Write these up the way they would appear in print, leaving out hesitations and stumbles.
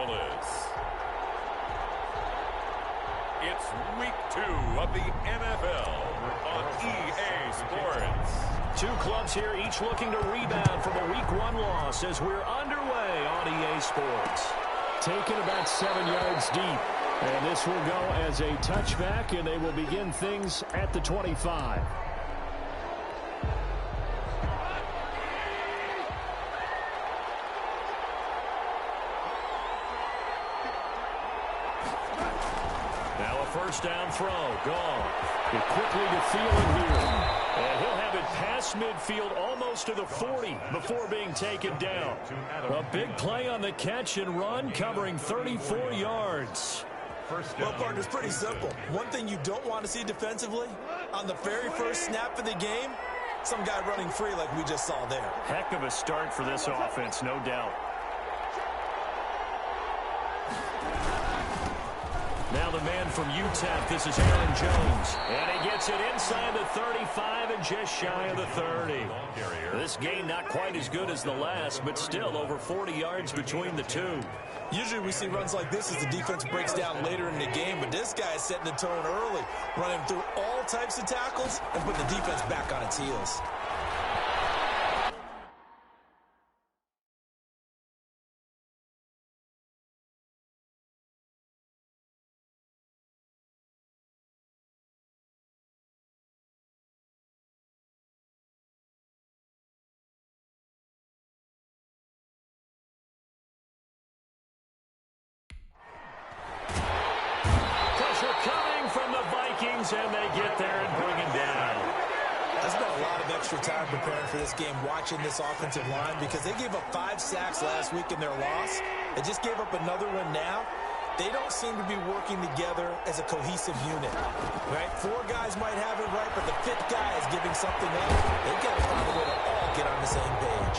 Indianapolis. It's week 2 of the NFL on EA Sports. Two clubs here, each looking to rebound from a week 1 loss as we're underway on EA Sports. Taken about 7 yards deep. And this will go as a touchback, and they will begin things at the 25. First down throw, gone. Get quickly to Thielen here. And he'll have it past midfield almost to the 40 before being taken down. A big play on the catch and run, covering 34 yards. Well, partner, it's pretty simple. One thing you don't want to see defensively, on the very first snap of the game, some guy running free like we just saw there. Heck of a start for this offense, no doubt. Now the man from UTEP, this is Aaron Jones. And he gets it inside the 35 and just shy of the 30. This game not quite as good as the last, but still over 40 yards between the two. Usually we see runs like this as the defense breaks down later in the game, but this guy is setting the tone early, running through all types of tackles and putting the defense back on its heels. And they get there and bring him down. I spent a lot of extra time preparing for this game, watching this offensive line, because they gave up 5 sacks last week in their loss. They just gave up another one now. They don't seem to be working together as a cohesive unit, right? 4 guys might have it right, but the 5th guy is giving something up. They've got to find a way to all get on the same page.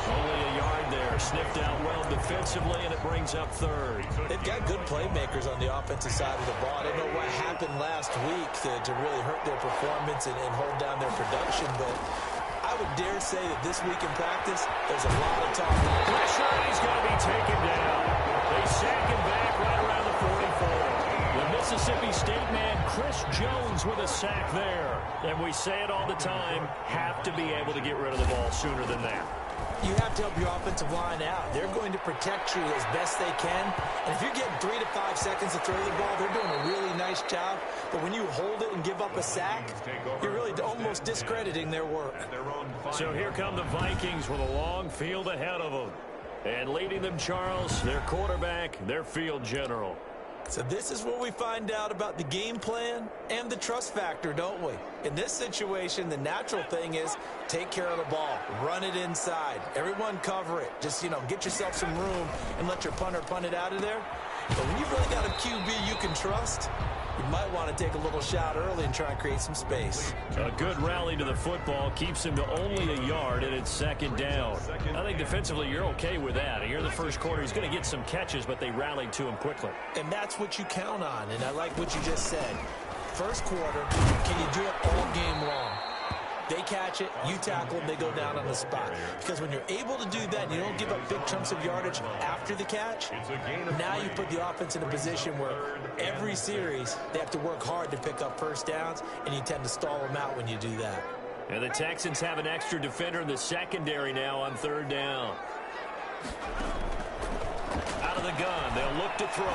Only a yard there. Sniffed out well defensively, and it brings up 3rd. They've got good playmakers on the offensive side of the ball. I don't know what happened last week to really hurt their performance and hold down their production, but I would dare say that this week in practice, there's a lot of talk. Pressure, he's going to be taken down. They sack him back right around the 44. The Mississippi State man, Chris Jones, with a sack there. And we say it all the time, have to be able to get rid of the ball sooner than that. You have to help your offensive line out. They're going to protect you as best they can. And if you're getting 3 to 5 seconds to throw the ball, they're doing a really nice job. But when you hold it and give up a sack, you're really almost discrediting their work. So here come the Vikings with a long field ahead of them. And leading them, Charles, their quarterback, their field general. So this is where we find out about the game plan and the trust factor, don't we? In this situation, the natural thing is take care of the ball, run it inside, everyone cover it. Just, get yourself some room and let your punter punt it out of there. But when you've really got a QB you can trust, you might want to take a little shot early and try and create some space. A good rally to the football keeps him to only a yard, and it's 2nd down. I think defensively you're okay with that. Here in the first quarter, he's going to get some catches, but they rallied to him quickly. And that's what you count on, and I like what you just said. First quarter, can you do it all game long? They catch it, you tackle them, they go down on the spot. Because when you're able to do that and you don't give up big chunks of yardage after the catch, now you put the offense in a position where every series they have to work hard to pick up first downs, and you tend to stall them out when you do that. And the Texans have an extra defender in the secondary now on 3rd down. Out of the gun, they'll look to throw.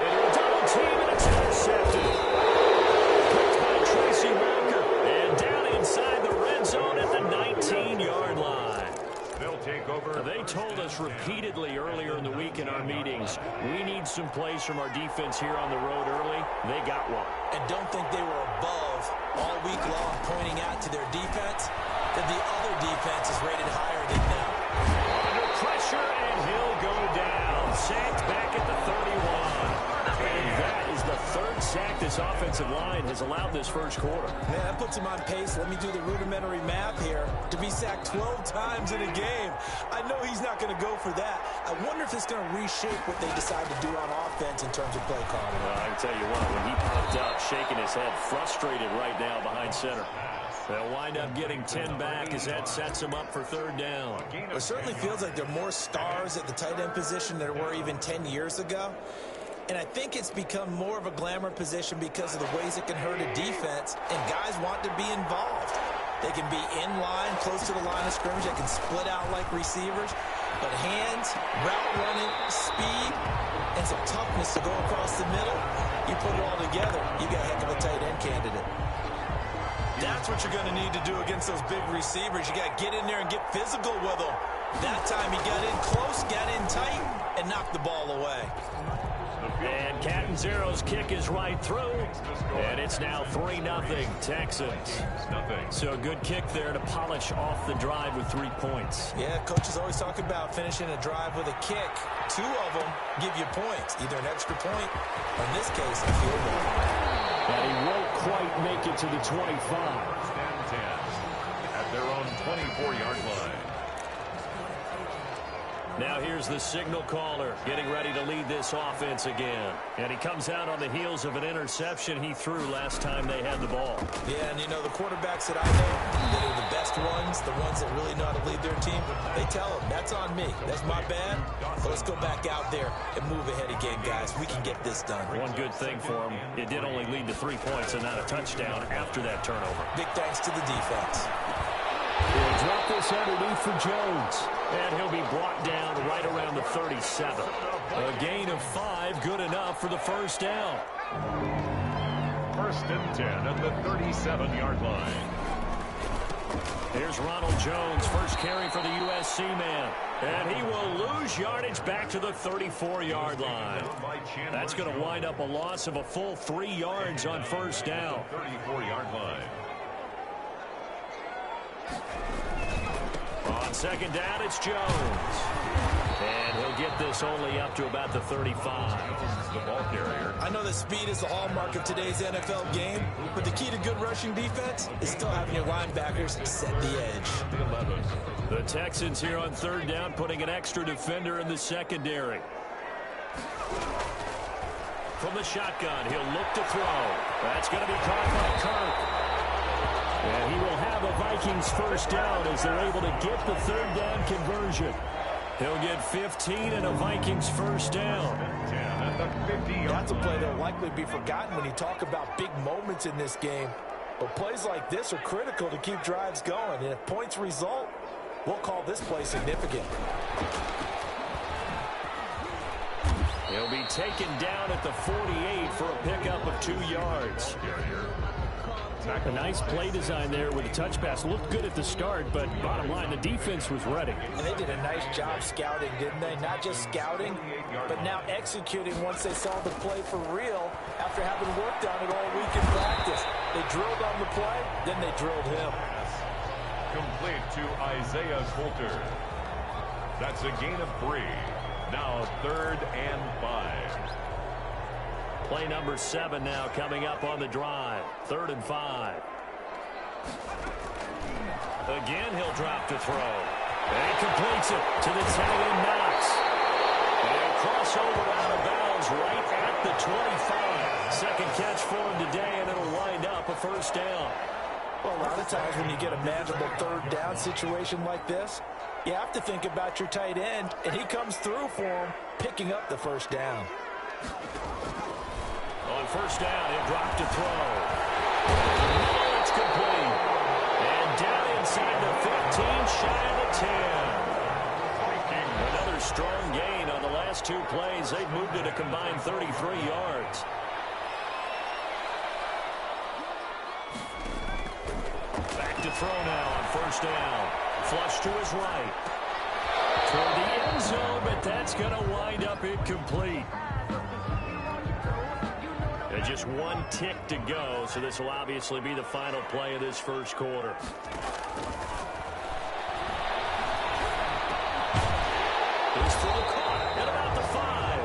Into a double team, and it's intercepted. Picked by Tracy Walker. And down inside the red zone at the 19-yard line. They'll take over. They told us repeatedly earlier in the week in our meetings, we need some plays from our defense here on the road early. They got one. And don't think they were above all week long pointing out to their defense that the other defense is rated higher than them. Under pressure, and he'll go down. Sacked back at the 31. And that is the 3rd sack this offensive line has allowed this first quarter. Man, that puts him on pace. Let me do the rudimentary math here. To be sacked 12 times in a game, I know he's not going to go for that. I wonder if it's going to reshape what they decide to do on offense in terms of play calling. Well, I can tell you what, when he popped up, shaking his head, frustrated right now behind center. They'll wind up getting 10 back as that sets them up for third down. It certainly feels like there are more stars at the tight end position than there were even 10 years ago. And I think it's become more of a glamour position because of the ways it can hurt a defense, and guys want to be involved. They can be in line, close to the line of scrimmage. They can split out like receivers. But hands, route running, speed, and some toughness to go across the middle, you put it all together, you got a heck of a tight end candidate. That's what you're going to need to do against those big receivers. You got to get in there and get physical with them. That time he got in close, got in tight, and knocked the ball away. And Catton Zero's kick is right through, and it's now 3-0 Texans. So a good kick there to polish off the drive with 3 points. Yeah, coaches always talk about finishing a drive with a kick. 2 of them give you points, either an extra point, or in this case, a field goal. And he won't quite make it to the 25. Stand 10 at their own 24-yard line. Now here's the signal caller getting ready to lead this offense again. And he comes out on the heels of an interception he threw last time they had the ball. Yeah, and you know, the quarterbacks that I know that are the best ones, the ones that really know how to lead their team, they tell them, that's on me. That's my bad. So let's go back out there and move ahead again, guys. We can get this done. One good thing for him, it did only lead to 3 points and not a touchdown after that turnover. Big thanks to the defense. He'll drop this underneath for Jones. And he'll be brought down right around the 37. A gain of 5, good enough for the first down. 1st and 10 at the 37-yard line. Here's Ronald Jones, first carry for the USC man. And he will lose yardage back to the 34-yard line. That's going to wind up a loss of a full 3 yards on first down. 34-yard line. On second down, it's Jones. And he'll get this only up to about the 35. The ball carrier. I know that speed is the hallmark of today's NFL game, but the key to good rushing defense is still having your linebackers set the edge. The 11. The Texans here on third down putting an extra defender in the secondary. From the shotgun, he'll look to throw. That's going to be caught by Kirk. And he will have a Vikings first down as they're able to get the third down conversion. He'll get 15 and a Vikings first down. That's a play that will likely be forgotten when you talk about big moments in this game. But plays like this are critical to keep drives going. And if points result, we'll call this play significant. He'll be taken down at the 48 for a pickup of 2 yards. A nice play design there with a touch pass. Looked good at the start, but bottom line, the defense was ready. And they did a nice job scouting, didn't they? Not just scouting, but now executing once they saw the play for real after having worked on it all week in practice. They drilled on the play, then they drilled him. Complete to Isaiah Coulter. That's a gain of 3. Now 3rd and 5. Play number 7 now coming up on the drive. 3rd and 5. Again, he'll drop to throw. And he completes it to the tight end Knox. And crossover out of bounds right at the 25. Second catch for him today, and it'll wind up a first down. Well, a lot of times when you get a manageable third down situation like this, you have to think about your tight end, and he comes through for him, picking up the first down. On first down, he'll drop to throw. It's complete. And down inside the 15, shy of the 10. Another strong gain on the last 2 plays. They've moved it a combined 33 yards. Back to throw now on first down. Flush to his right. Toward the end zone, but that's going to wind up incomplete. And just 1 tick to go, so this will obviously be the final play of this first quarter. His throw caught at about the 5.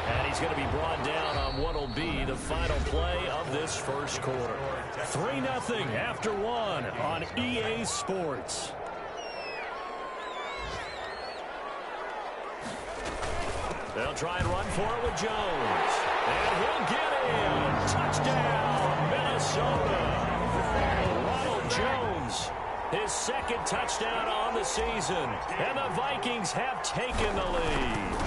And he's going to be brought down on what will be the final play of this first quarter. 3-0 after 1 on EA Sports. They'll try and run for it with Jones. And he'll get in. Touchdown, Minnesota. Ronald Aaron Jones, his second touchdown on the season. And the Vikings have taken the lead.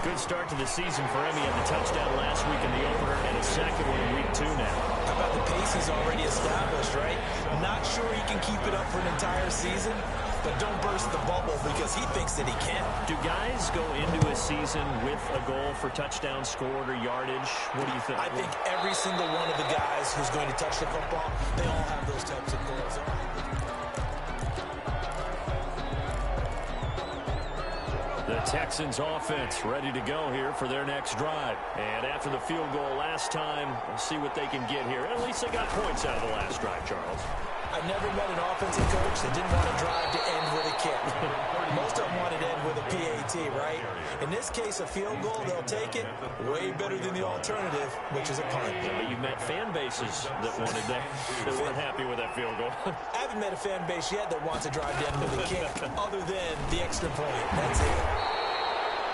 Good start to the season for him. He had the touchdown last week in the opener and a second one in week 2 now. How about the pace he's already established, right? Not sure he can keep it up for an entire season, but don't burst the bubble because he thinks that he can. Do guys go into a season with a goal for touchdown scored or yardage? What do you think? I think every single one of the guys who's going to touch the football, they all have those types of goals. The Texans offense ready to go here for their next drive. And after the field goal last time, we'll see what they can get here. At least they got points out of the last drive, Charles. I've never met an offensive coach that didn't want a drive to end with a kick. Most of them want it to end with a PAT, right? In this case, a field goal, they'll take it. Way better than the alternative, which is a punt. Yeah, but you've met fan bases that wanted that. They weren't happy with that field goal. I haven't met a fan base yet that wants a drive to end with a kick other than the extra point. That's it.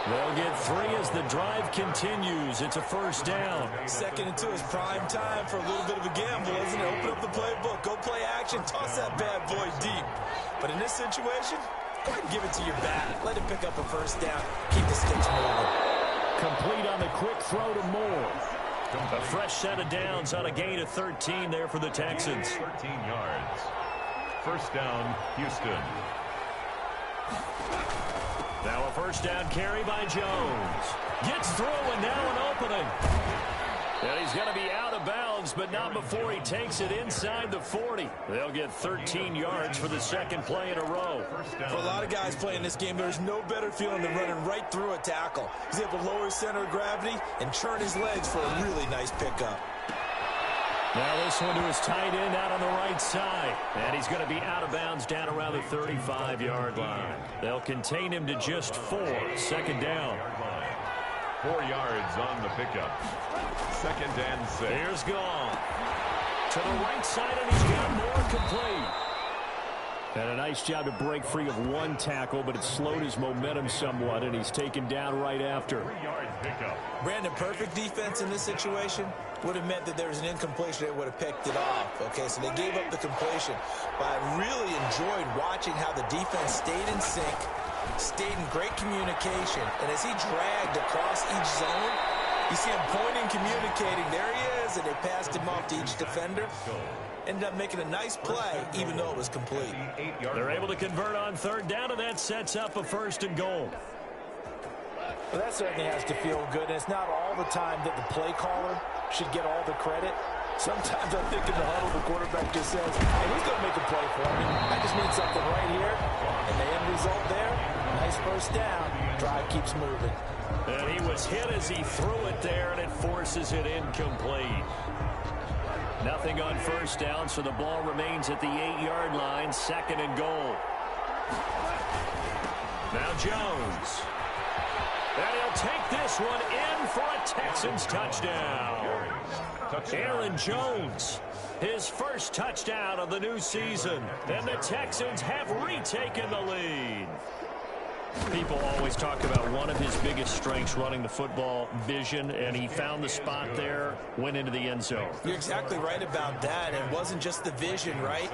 They'll get 3 as the drive continues. It's a first down. 2nd and 2 is prime time for a little bit of a gamble, isn't it? Open up the playbook, go play action, toss that bad boy deep. But in this situation, go ahead and give it to your back. Let him pick up a first down. Keep the sticks moving. Complete on the quick throw to Moore. A fresh set of downs on a gain of 13 there for the Texans. 13 yards. First down, Houston. Now a first down carry by Jones. Gets through and now an opening. And he's going to be out of bounds, but not before he takes it inside the 40. They'll get 13 yards for the second play in a row. For a lot of guys playing this game, there's no better feeling than running right through a tackle. He's able to lower his center of gravity and churn his legs for a really nice pickup. Now this one to his tight end out on the right side. And he's going to be out of bounds down around the 35-yard line. They'll contain him to just 4. Second down. 4 yards on the pickup. 2nd and 6. Here's gone. To the right side, and he's got more complete. And a nice job to break free of one tackle, but it slowed his momentum somewhat, and he's taken down right after. 3-yard pickup. Brandon, perfect defense in this situation would have meant that there was an incompletion. They would have picked it off. Okay, so they gave up the completion. But I really enjoyed watching how the defense stayed in sync, stayed in great communication. And as he dragged across each zone, you see him pointing, communicating. There he is, and they passed him off to each defender. Ended up making a nice play, even though it was complete. They're able to convert on third down, and that sets up a 1st and goal. Well, that certainly has to feel good, and it's not all the time that the play caller should get all the credit. Sometimes I think in the huddle, the quarterback just says, hey, who's going to make a play for me? I just need something right here. And the end result there, nice first down. Drive keeps moving. And he was hit as he threw it there, and it forces it incomplete. Nothing on first down, so the ball remains at the 8-yard line. 2nd and goal. Now Jones. And he'll take this one in for a Texans touchdown. Aaron Jones, his first touchdown of the new season. And the Texans have retaken the lead. People always talk about one of his biggest strengths running the football, vision, and he found the spot there, went into the end zone. You're exactly right about that. And it wasn't just the vision, right?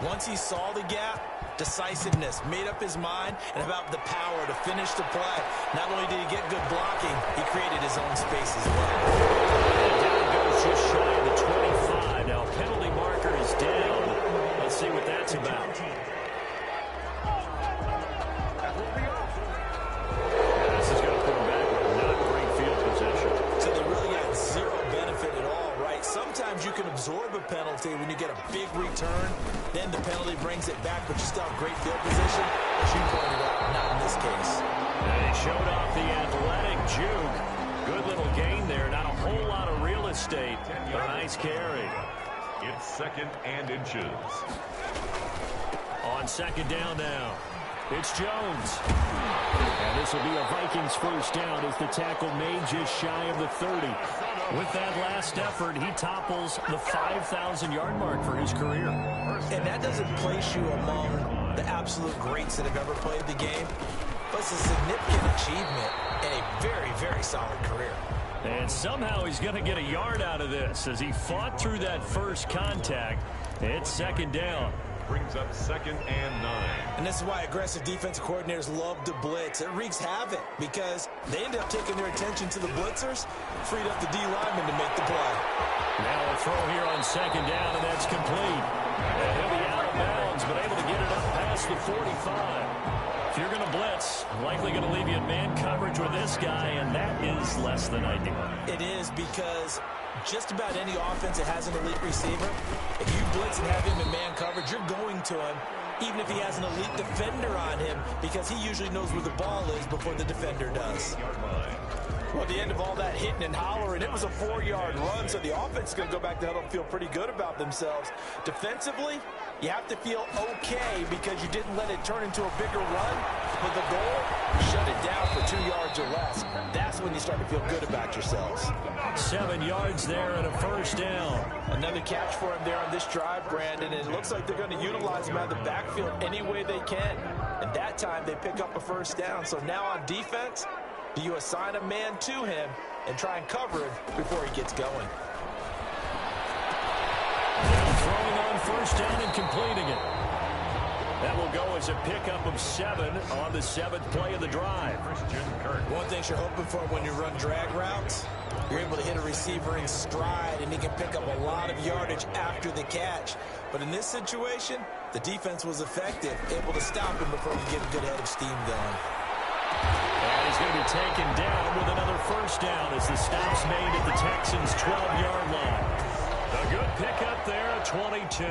Once he saw the gap, decisiveness, made up his mind, and about the power to finish the play. Not only did he get good blocking, he created his own space as well. Down goes just shy of the 25. Now penalty marker is down. Let's see what that's about. This is going to put him back with not great field position. So they really got zero benefit at all, right? Sometimes you can absorb a penalty when you get a big return. Then the penalty brings it back, but you still have great field position. As you pointed out, not in this case. And he showed off the athletic juke. Good little gain there. Not a whole lot of real estate, but a nice carry. It's 2nd and inches. On 2nd down now, it's Jones. And this will be a Vikings first down as the tackle made just shy of the 30. With that last effort, he topples the 5,000-yard mark for his career. And that doesn't place you among the absolute greats that have ever played the game. But it's a significant achievement and a very, very solid career. And somehow he's going to get a yard out of this as he fought through that first contact. It's second down. Brings up 2nd and 9. And this is why aggressive defensive coordinators love to blitz. It wreaks havoc because they end up taking their attention to the blitzers, freed up the D lineman to make the play. Now a throw here on second down, and that's complete. And he'll be out of bounds, but able to get it up past the 45. If you're going to blitz, likely going to leave you in man coverage with this guy, and that is less than ideal. It is because just about any offense that has an elite receiver, if you blitz and have him in man coverage, you're going to him, even if he has an elite defender on him, because he usually knows where the ball is before the defender does. Well, at the end of all that hitting and hollering, it was a 4-yard run, so the offense is going to go back to huddle and feel pretty good about themselves. Defensively, you have to feel okay because you didn't let it turn into a bigger run. But the goal, shut it down for 2 yards or less. That's when you start to feel good about yourselves. 7 yards there and a first down. Another catch for him there on this drive, Brandon, and it looks like they're going to utilize him out of the backfield any way they can. And that time they pick up a first down. So now on defense, do you assign a man to him and try and cover him before he gets going? Now throwing on first down and completing it. That will go as a pickup of 7 on the 7th play of the drive. One thing you're hoping for when you run drag routes, you're able to hit a receiver in stride, and he can pick up a lot of yardage after the catch. But in this situation, the defense was effective, able to stop him before he get a good head of steam going. And he's going to be taken down with another first down as the stop's made at the Texans' 12-yard line. A good pickup there at 22.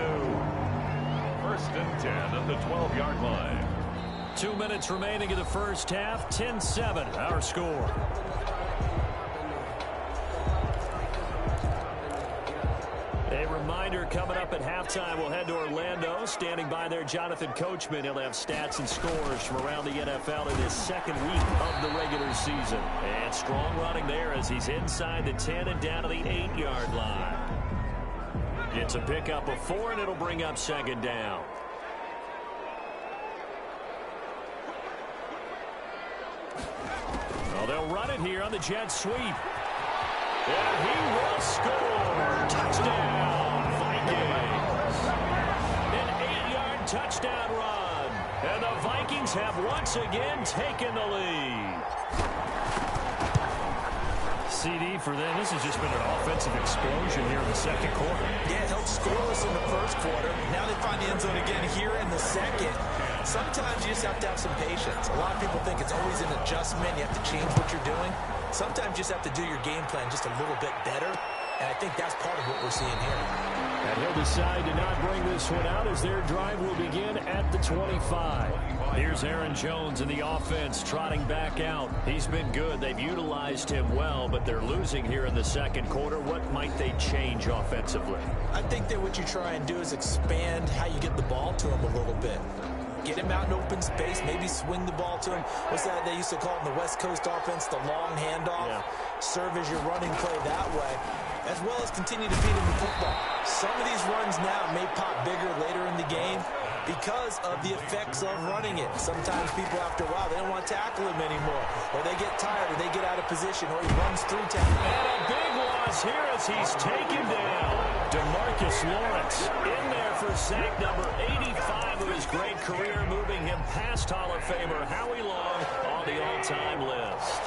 1st and 10 at the 12-yard line. 2 minutes remaining in the first half. 10-7, our score. A reminder coming up at halftime, we'll head to Orlando. Standing by there, Jonathan Coachman. He'll have stats and scores from around the NFL in his 2nd week of the regular season. And strong running there as he's inside the 10 and down to the 8-yard line. It's a pickup of 4, and it'll bring up 2nd down. Well, they'll run it here on the jet sweep. And he will score. Touchdown, Vikings. An 8-yard touchdown run. And the Vikings have once again taken the lead. CD for them. This has just been an offensive explosion here in the 2nd quarter. Yeah, it helped scoreless in the 1st quarter. Now they find the end zone again here in the 2nd. Sometimes you just have to have some patience. A lot of people think it's always an adjustment. You have to change what you're doing. Sometimes you just have to do your game plan just a little bit better. And I think that's part of what we're seeing here. And he'll decide to not bring this one out as their drive will begin at the 25. Here's Aaron Jones in the offense trotting back out. He's been good. They've utilized him well, but they're losing here in the 2nd quarter. What might they change offensively? I think that what you try and do is expand how you get the ball to him a little bit. Get him out in open space, maybe swing the ball to him. What's that they used to call it in the West Coast offense, the long handoff? Yeah. Serve as your running play that way, as well as continue to feed him the football. Some of these runs now may pop bigger later in the game because of the effects of running it. Sometimes people, after a while, they don't want to tackle him anymore, or they get tired, or they get out of position, or he runs through tackle. And a big loss here as he's taken down. DeMarcus Lawrence in there for sack number 85 of his great career, moving him past Hall of Famer Howie Long on the all-time list.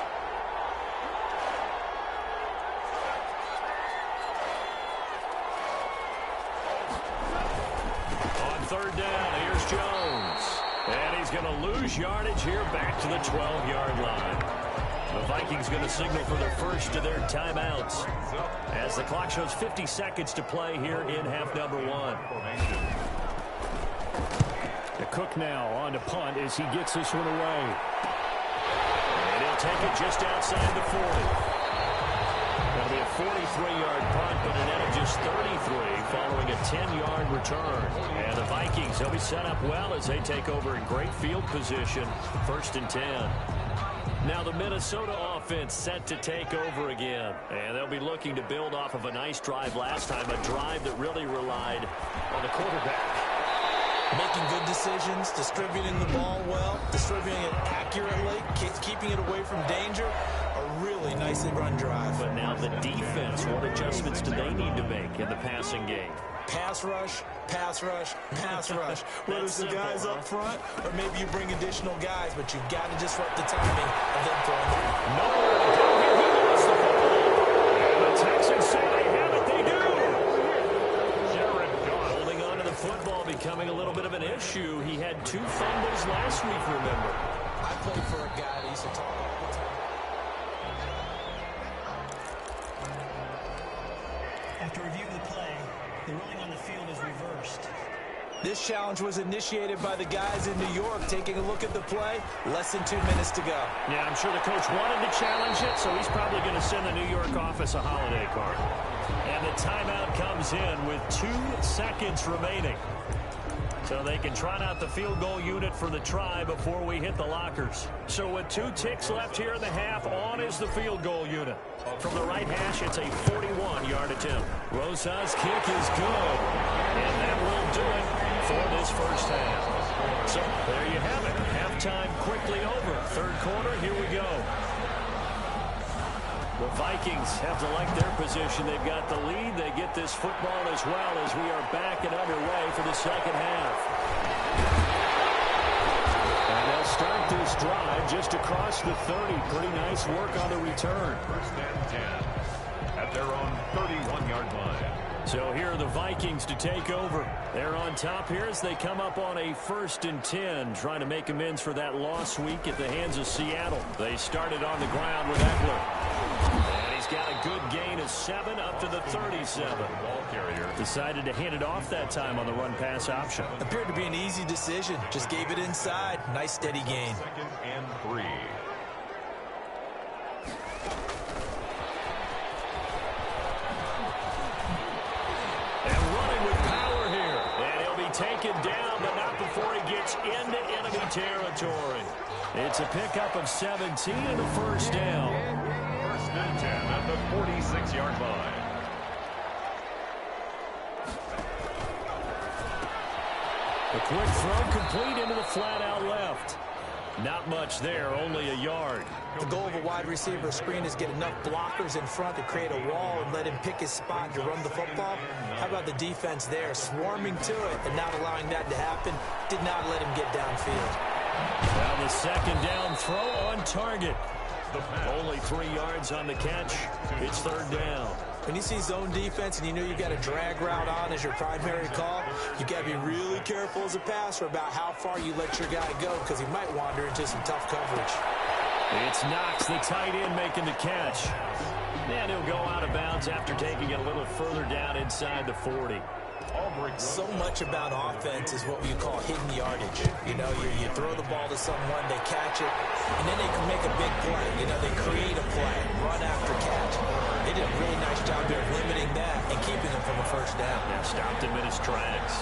On 3rd down, here's Jones. And he's going to lose yardage here back to the 12-yard line. The Vikings going to signal for the first of their timeouts as the clock shows 50 seconds to play here in half number 1. The Cook now on to punt as he gets this one away. And he'll take it just outside the 40. That'll be a 43-yard punt, but an end of just 33 following a 10-yard return. And the Vikings, they'll be set up well as they take over in great field position. 1st and 10. Now the Minnesota offense set to take over again. And they'll be looking to build off of a nice drive last time, a drive that really relied on the quarterback. Making good decisions, distributing the ball well, distributing it accurately, keeping it away from danger. A really nicely run drive. But now the defense, what adjustments do they need to make in the passing game? Pass rush, pass rush, pass rush. Whether it's the guys up front or maybe you bring additional guys, but you've got to disrupt the timing of them throwing the ball. Nowhere to go here. He lost the football. And the Texans say they have it. They do. Holding on to the football becoming a little bit of an issue. He had 2 fumbles last week, remember. I played for a guy that used to talk all the time. After reviewing the play, the ruling on the field is reversed. This challenge was initiated by the guys in New York. Taking a look at the play, less than 2 minutes to go. Yeah, I'm sure the coach wanted to challenge it, so he's probably going to send the New York office a holiday card. And the timeout comes in with 2 seconds remaining. So they can trot out the field goal unit for the try before we hit the lockers. So with 2 ticks left here in the half, on is the field goal unit. From the right hash, it's a 41-yard attempt. Rosa's kick is good. And that will do it for this first half. So there you have it. Halftime quickly over. Third quarter, here we go. The Vikings have to like their position. They've got the lead. They get this football as well as we are back and underway for the second half. And they'll start this drive just across the 30. Pretty nice work on the return. First and 10 at their own 31-yard line. So here are the Vikings to take over. They're on top here as they come up on a 1st and 10, trying to make amends for that loss week at the hands of Seattle. They started on the ground with Eckler. And he's got a good gain of 7 up to the 37. Ball carrier Decided to hand it off that time on the run-pass option. Appeared to be an easy decision. Just gave it inside. Nice steady gain. 2nd and 3. Taken down, but not before he gets into enemy territory. It's a pickup of 17 and a first down. First and 10 at the 46-yard line. A quick throw complete into the flat out left. Not much there, only a yard. The goal of a wide receiver screen is get enough blockers in front to create a wall and let him pick his spot to run the football. How about the defense there, swarming to it and not allowing that to happen? Did not let him get downfield. Now the second down throw on target. Only 3 yards on the catch. It's third down. When you see zone defense and you know you've got a drag route on as your primary call, you got to be really careful as a passer about how far you let your guy go because he might wander into some tough coverage. It's Knox, the tight end, making the catch. And he'll go out of bounds after taking it a little further down inside the 40. So much about offense is what you call hidden yardage. You know, you throw the ball to someone, they catch it, and then they can make a big play. You know, they create a play, run after catch. They did a really nice job there of limiting that and keeping him from a first down. Yeah, stopped him in his tracks.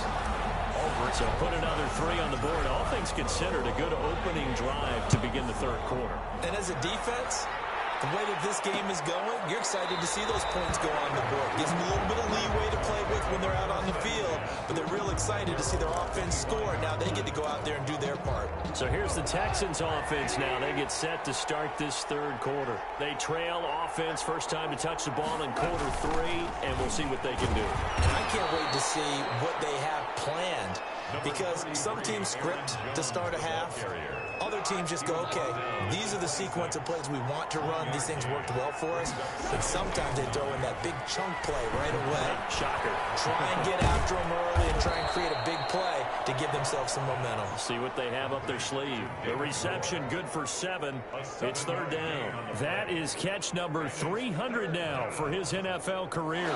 So put another 3 on the board. All things considered, a good opening drive to begin the third quarter. And as a defense, the way that this game is going, you're excited to see those points go on the board. Gives them a little bit of leeway to play with when they're out on the field, but they're real excited to see their offense score. Now they get to go out there and do their part. So here's the Texans offense now. They get set to start this third quarter. They trail offense, first time to touch the ball in quarter 3, and we'll see what they can do. I can't wait to see what they have planned because some teams script to start a half. Other teams just go, okay, these are the sequence of plays we want to run. These things worked well for us. And sometimes they throw in that big chunk play right away. Shocker. Try and get after them early and try and create a big play to give themselves some momentum. See what they have up their sleeve. The reception good for 7. It's third down. That is catch number 300 now for his NFL career.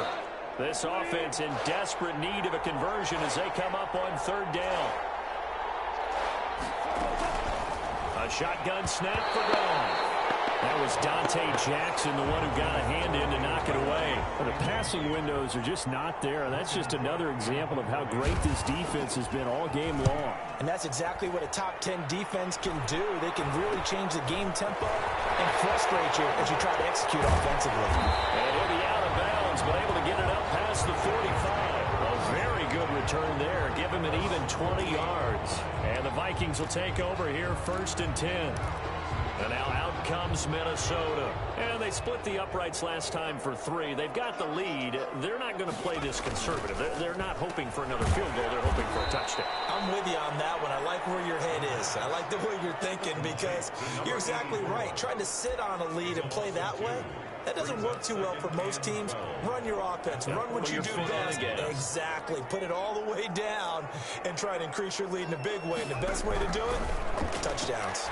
This offense in desperate need of a conversion as they come up on third down. A shotgun snap for Gone. That was Dante Jackson, the one who got a hand in to knock it away. But the passing windows are just not there. That's just another example of how great this defense has been all game long. And that's exactly what a top 10 defense can do. They can really change the game tempo and frustrate you as you try to execute offensively. And he'll be out of bounds, but able to get it up past the 45. A very good return there. Give him an even 20 yards. And the Vikings will take over here 1st and 10. And now out comes Minnesota. And they split the uprights last time for 3. They've got the lead. They're not going to play this conservative. They're not hoping for another field goal. They're hoping for a touchdown. I'm with you on that one. I like where your head is. I like the way you're thinking because you're exactly right. Trying to sit on a lead and play that way, that doesn't work too well for most teams. Run your offense. Run what you do best. Exactly. Put it all the way down and try to increase your lead in a big way. And the best way to do it, touchdowns.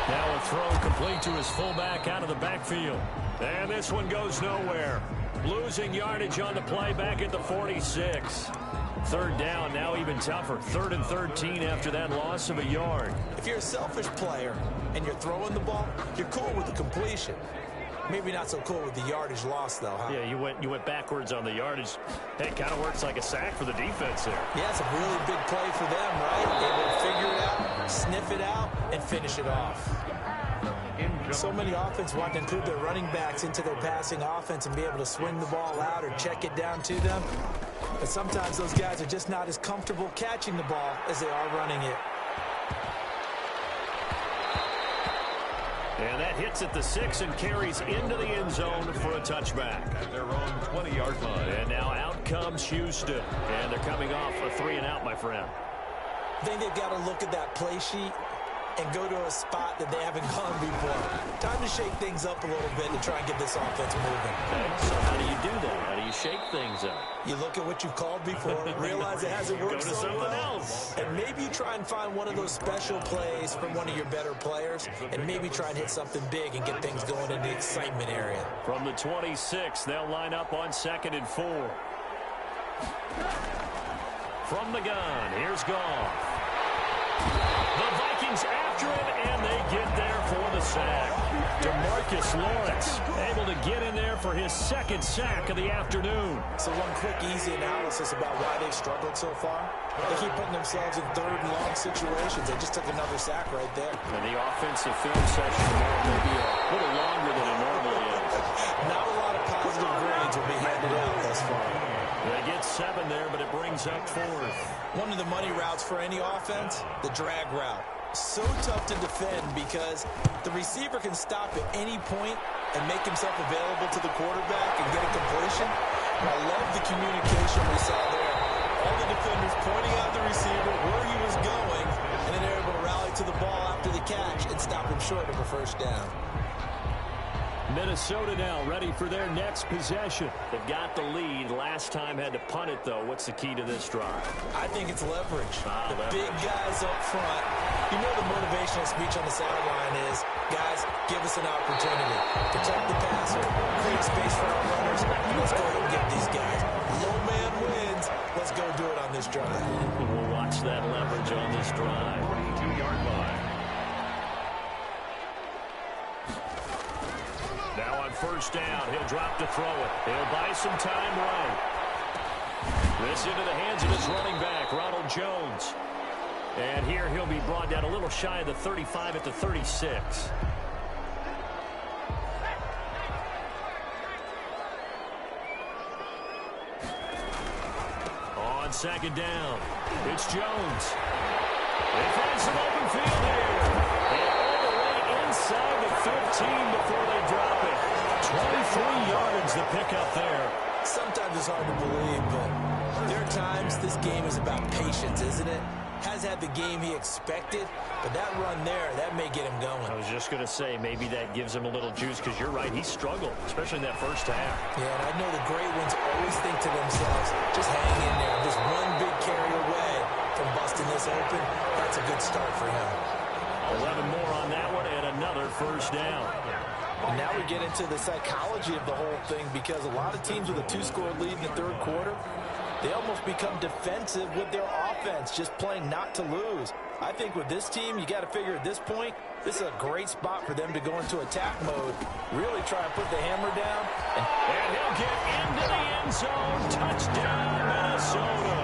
Now a throw complete to his fullback out of the backfield. And this one goes nowhere. Losing yardage on the play back at the 46. 3rd down, now even tougher. 3rd and 13 after that loss of a yard. If you're a selfish player and you're throwing the ball, you're cool with the completion. Maybe not so cool with the yardage loss, though, huh? Yeah, you went backwards on the yardage. Hey, it kind of works like a sack for the defense there. Yeah, it's a really big play for them, right? Able to figure it out, sniff it out, and finish it off. So many offenses want to include their running backs into their passing offense and be able to swing the ball out or check it down to them. But sometimes those guys are just not as comfortable catching the ball as they are running it. And that hits at the 6 and carries into the end zone for a touchback. At their own 20-yard line. And now out comes Houston. And they're coming off a 3 and out, my friend. I think they've got to look at that play sheet and go to a spot that they haven't gone before. Time to shake things up a little bit to try and get this offense moving. Okay, so how do you do that? How do you shake things up? You look at what you've called before, realize it hasn't worked so well, else. and maybe you try and find one of those special plays from one of your better players, and maybe try and hit something big and get things going in the excitement area. From the 26, they'll line up on 2nd and 4. From the gun, here's Goff. The Vikings after him, and they get there for the sack. DeMarcus Lawrence able to get in there for his 2nd sack of the afternoon. So one quick, easy analysis about why they've struggled so far. They keep putting themselves in 3rd and long situations. They just took another sack right there. And the offensive film session may be a little longer than it normally is. Not a lot of positive grades will be handed out thus far. They get 7 there, but it brings up 4th. One of the money routes for any offense, the drag route. So tough to defend because the receiver can stop at any point and make himself available to the quarterback and get a completion. I love the communication we saw there. All the defenders pointing out the receiver, where he was going, and then they're able to rally to the ball after the catch and stop him short of a 1st down. Minnesota now ready for their next possession. They've got the lead. Last time had to punt it, though. What's the key to this drive? I think it's leverage. Leverage. Big guys up front. You know the motivational speech on the sideline is, guys, give us an opportunity. Protect the passer. Create space for our runners. Let's go ahead and get these guys. No man wins. Let's go do it on this drive. We'll watch that leverage on this drive. 42-yard line. Now on 1st down, he'll drop to throw it. He'll buy some time right. This into the hands of his running back, Ronald Jones. And here he'll be brought down a little shy of the 35 at the 36. On 2nd down, it's Jones. They find some open field here. And all the way inside the 15 before they drop it. 23 yards the pickup there. Sometimes it's hard to believe, but there are times this game is about patience, isn't it? Has had the game he expected, but that run there, that may get him going. I was just going to say, maybe that gives him a little juice, because you're right, he struggled, especially in that 1st half. Yeah, and I know the great ones always think to themselves, just hang in there, just one big carry away from busting this open. That's a good start for him. 11 more on that one, and another 1st down. And now we get into the psychology of the whole thing, because a lot of teams with a 2-score lead in the 3rd quarter, they almost become defensive with their offense, just playing not to lose. I think with this team, you got to figure at this point, this is a great spot for them to go into attack mode, really try and put the hammer down. And he'll get into the end zone. Touchdown, Minnesota.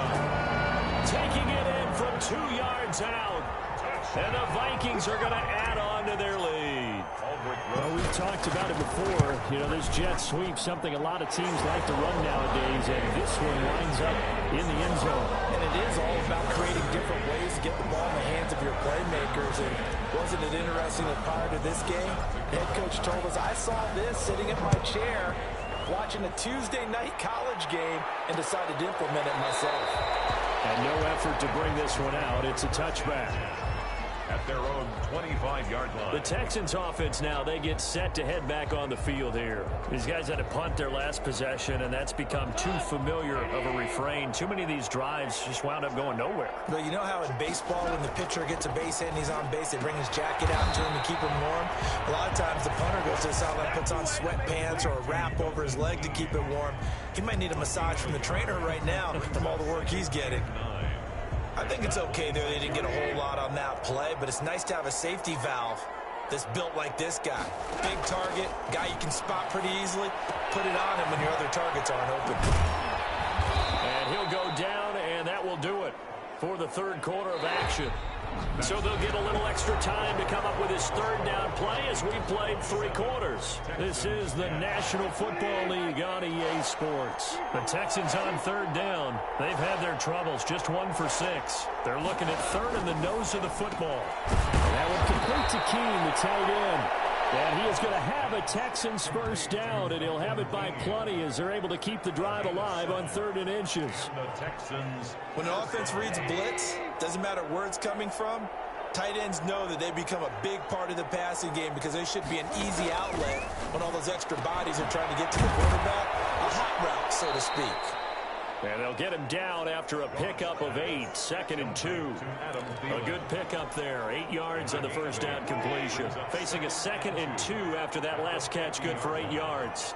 Taking it in from 2 yards out. And the Vikings are going to add on to their lead. Well, we've talked about it before. You know, this jet sweep, something a lot of teams like to run nowadays, and this one winds up in the end zone. And it is all about creating different ways to get the ball in the hands of your playmakers. And wasn't it interesting that prior to this game, head coach told us, I saw this sitting in my chair watching a Tuesday night college game and decided to implement it myself. And no effort to bring this one out. It's a touchback. At their own 25-yard line. The Texans offense now, they get set to head back on the field here. These guys had to punt their last possession, and that's become too familiar of a refrain. Too many of these drives just wound up going nowhere. But you know how in baseball, when the pitcher gets a base hit and he's on base, they bring his jacket out to him to keep him warm? A lot of times the punter goes to the sideline, puts on sweatpants or a wrap over his leg to keep it warm. He might need a massage from the trainer right now from all the work he's getting. I think it's okay, though, they didn't get a whole lot on that play, but it's nice to have a safety valve that's built like this guy. Big target, guy you can spot pretty easily. Put it on him when your other targets aren't open. And he'll go down, and that will do it for the third quarter of action. So they'll get a little extra time to come up with his third down play as we played 3 quarters. This is the National Football League on EA Sports. The Texans on third down. They've had their troubles, just 1 for 6. They're looking at third in the nose of the football. That would complete to Keene, the tight end. And he is going to have a Texans first down, and he'll have it by plenty as they're able to keep the drive alive on 3rd and inches. The Texans. When an offense reads blitz, doesn't matter where it's coming from, tight ends know that they become a big part of the passing game because they should be an easy outlet when all those extra bodies are trying to get to the quarterback. A hot route, so to speak. And they'll get him down after a pickup of 8, 2nd and 2. A good pickup there, 8 yards on the first down completion. Facing a 2nd and 2 after that last catch, good for 8 yards.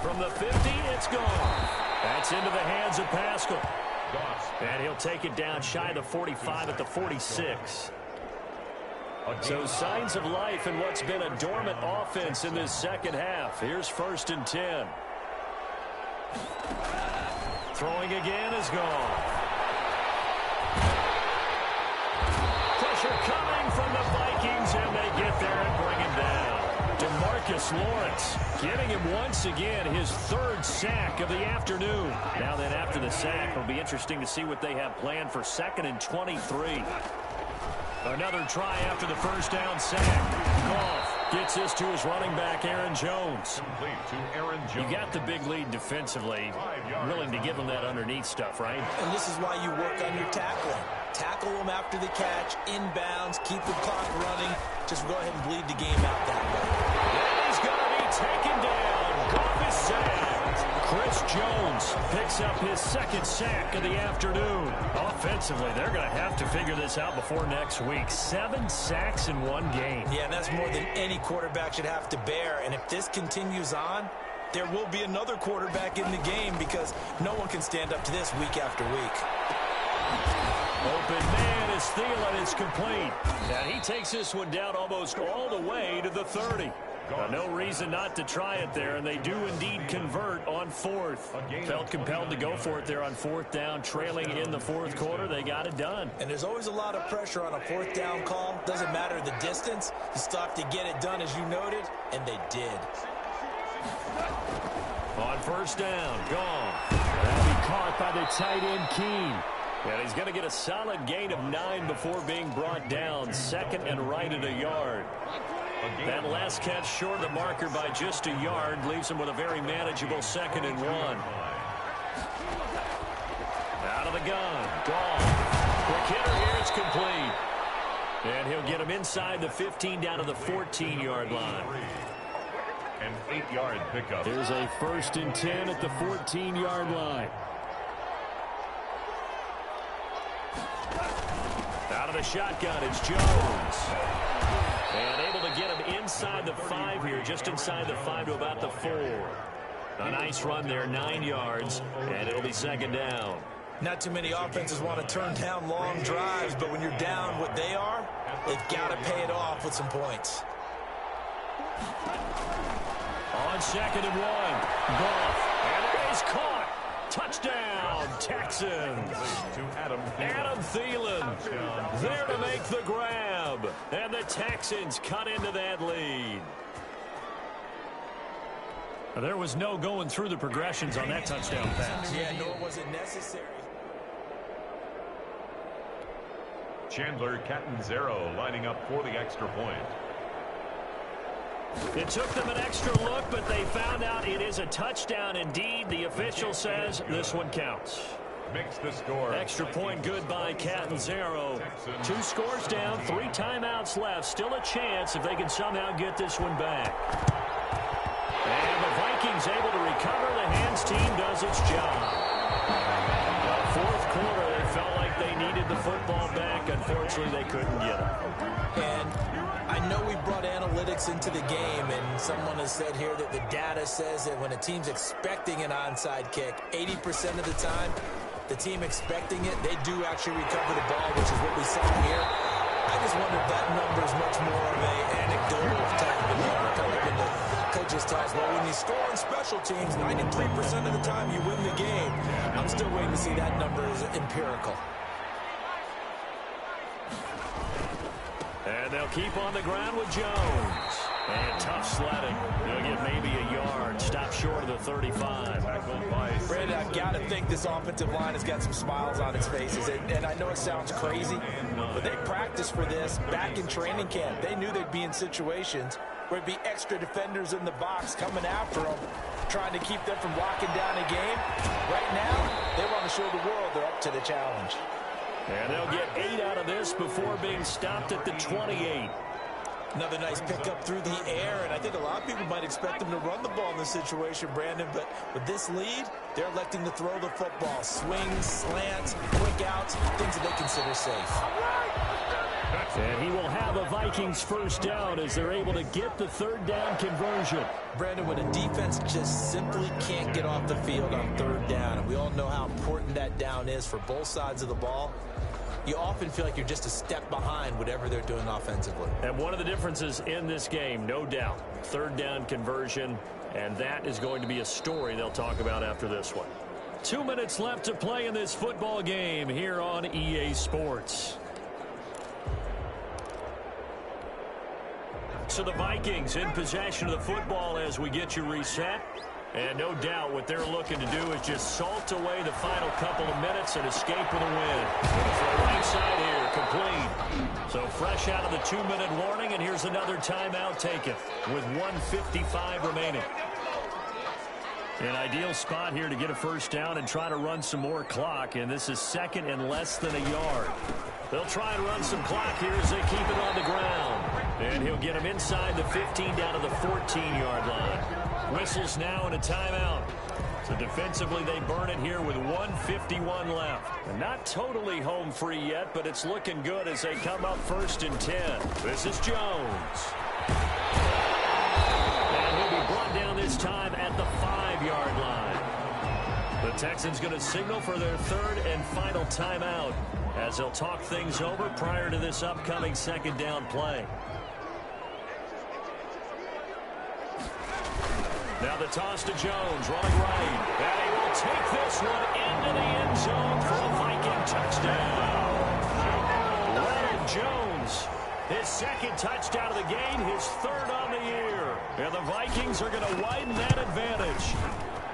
From the 50, it's gone. That's into the hands of Pascal. And he'll take it down shy of the 45 at the 46. So signs of life in what's been a dormant offense in this second half. Here's 1st and 10. Throwing again is gone. Pressure coming from the Vikings, and they get there and bring him down. DeMarcus Lawrence getting him once again his 3rd sack of the afternoon. Now then, after the sack, it'll be interesting to see what they have planned for 2nd and 23. Another try after the first down sack. Goff gets this to his running back, Aaron Jones. You got the big lead defensively. Willing to give him that underneath stuff, right? And this is why you work on your tackling. Tackle them after the catch, inbounds, keep the clock running. Just go ahead and bleed the game out that way. And he's going to be taken down. Goff is sacked. Chris Jones picks up his 2nd sack of the afternoon. Offensively, they're going to have to figure this out before next week. 7 sacks in 1 game. Yeah, and that's more than any quarterback should have to bear. And if this continues on, there will be another quarterback in the game because no one can stand up to this week after week. Open man is Thielen. It's complete. And he takes this one down almost all the way to the 30. No reason not to try it there, and they do indeed convert on 4th. Felt compelled to go for it there on 4th down, trailing in the 4th quarter. They got it done. And there's always a lot of pressure on a 4th down call. Doesn't matter the distance. You still have to get it done, as you noted, and they did. On 1st down, gone. That'll be caught by the tight end, Keene. And he's going to get a solid gain of 9 before being brought down. 2nd and right at a yard. That last catch short of the marker by just a yard leaves him with a very manageable 2nd and 1. Out of the gun. Gone. Quick hitter here. It's complete. And he'll get him inside the 15 down to the 14-yard line. An 8-yard pickup. There's a 1st and 10 at the 14-yard line. Out of the shotgun, it's Jones. And able to get him inside the 5 here, just inside the 5 to about the 4. A nice run there, 9 yards, and it'll be 2nd down. Not too many offenses want to turn down long drives, but when you're down what they are, they've got to pay it off with some points. On 2nd and 1, Goff, and it is caught. Touchdown, Texans. To Adam Thielen there to make the grab. And the Texans cut into that lead. There was no going through the progressions on that touchdown pass. Yeah, nor was it necessary. Chandler Catanzaro lining up for the extra point. It took them an extra look, but they found out it is a touchdown indeed. The official says this one counts. Makes the score. Extra point good by Catanzaro. 2 scores down, 3 timeouts left. Still a chance if they can somehow get this one back. And the Vikings able to recover. The hands team does its job. The 4th quarter, they felt like they needed the football back. Unfortunately, they couldn't get it. And I know we brought analytics into the game, and someone has said here that the data says that when a team's expecting an onside kick, 80% of the time, the team expecting it, they do actually recover the ball, which is what we saw here. I just wonder if that number is much more of an anecdotal type of a number. Kind of when the coaches tell us, well, when you score on special teams, 93% of the time you win the game. I'm still waiting to see that number is empirical. And they'll keep on the ground with Jones. And tough sledding. They'll get maybe a yard. Stop short of the 35. Brandon, I've got to think this offensive line has got some smiles on its faces. And I know it sounds crazy, but they practiced for this back in training camp. They knew they'd be in situations where it'd be extra defenders in the box coming after them, trying to keep them from locking down a game. Right now, they want to show the world they're up to the challenge. And they'll get 8 out of this before being stopped at the 28. Another nice pickup through the air, and I think a lot of people might expect them to run the ball in this situation, Brandon, but with this lead, they're electing to throw the football. Swings, slants, quick outs, things that they consider safe. And he will have a Vikings first down as they're able to get the 3rd down conversion. Brandon, when a defense just simply can't get off the field on 3rd down, and we all know how important that down is for both sides of the ball, you often feel like you're just a step behind whatever they're doing offensively. And one of the differences in this game, no doubt, 3rd down conversion, and that is going to be a story they'll talk about after this one. 2 minutes left to play in this football game here on EA Sports. So the Vikings in possession of the football as we get you reset. And no doubt what they're looking to do is just salt away the final couple of minutes and escape with a win. For the right side here, complete. So fresh out of the 2-minute warning, and here's another timeout taken with 1:55 remaining. An ideal spot here to get a first down and try to run some more clock, and this is 2nd and less than a yard. They'll try and run some clock here as they keep it on the ground. And he'll get him inside the 15 down to the 14-yard line. Whistles now and a timeout. So defensively they burn it here with 1:51 left. And not totally home free yet, but it's looking good as they come up 1st and 10. This is Jones. And he'll be brought down this time at the 5-yard line. The Texans going to signal for their 3rd and final timeout as they'll talk things over prior to this upcoming 2nd down play. Now the toss to Jones, running right. And he will take this one into the end zone for a Viking touchdown. Leonard Jones, his 2nd touchdown of the game, his 3rd on the year. And the Vikings are going to widen that advantage.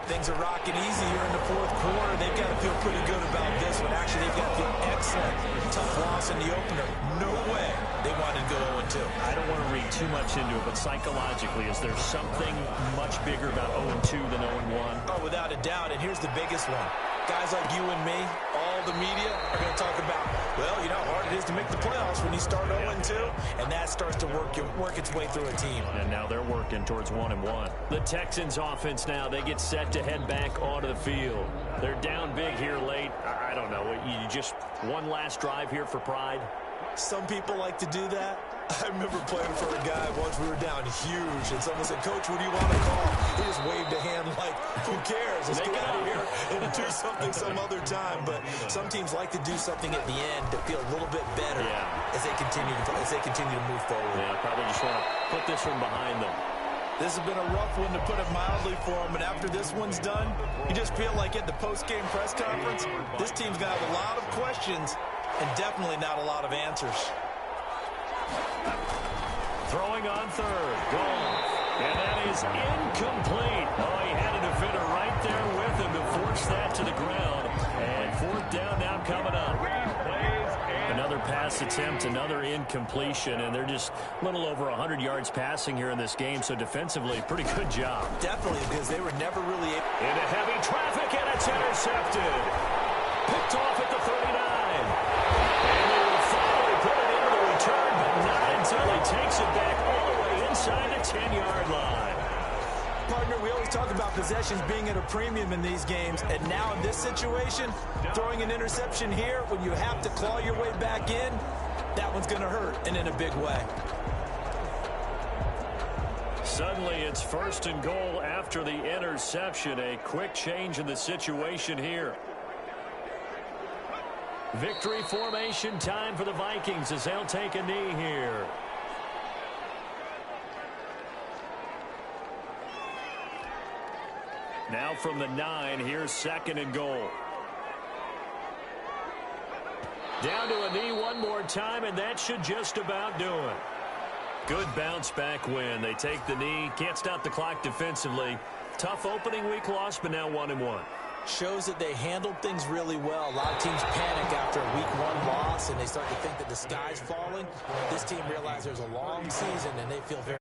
Things are rocking easy here in the 4th quarter. They've got to feel pretty good about this one. Actually, they've got to feel excellent. Tough loss in the opener. No way they wanted to go 0-2. I don't want to read too much into it, but psychologically, is there something much bigger about 0-2 than 0-1? Oh, without a doubt, and here's the biggest one. Guys like you and me, all the media, are going to talk about, well, you know how hard it is to make the playoffs when you start 0-2, and that starts to work its way through a team. And now they're working towards 1-1. The Texans offense now, they get set to head back onto the field. They're down big here late. I don't know. You just one last drive here for pride? Some people like to do that. I remember playing for a guy once we were down huge, and someone said, Coach, what do you want to call? He just waved a hand like, who cares? Let's get out of here and do something some other time. But some teams like to do something at the end to feel a little bit better as they continue to move forward. Yeah, probably just want to put this one behind them. This has been a rough one, to put it mildly, for them. And after this one's done, you just feel like at the post-game press conference, this team's going to have a lot of questions and definitely not a lot of answers. Throwing on third. Gone. And that is incomplete. Oh, he had a defender right there with him to force that to the ground. And fourth down now coming up. Another pass attempt, another incompletion, and they're just a little over 100 yards passing here in this game, so defensively, pretty good job. Definitely, because they were never really able. Into heavy traffic, and it's intercepted. Picked off at the 39. And they will finally put it into the return, but not until he takes it back all the way inside the 10-yard line. Partner, we always talk about possessions being at a premium in these games, and now in this situation, throwing an interception here when you have to claw your way back in, that one's going to hurt, and in a big way. Suddenly, it's first and goal after the interception. A quick change in the situation here. Victory formation time for the Vikings as they'll take a knee here. Now from the 9, here's second and goal. Down to a knee one more time, and that should just about do it. Good bounce-back win. They take the knee, can't stop the clock defensively. Tough opening week loss, but now 1-1. Shows that they handled things really well. A lot of teams panic after a week 1 loss, and they start to think that the sky's falling. This team realized there's a long season, and they feel very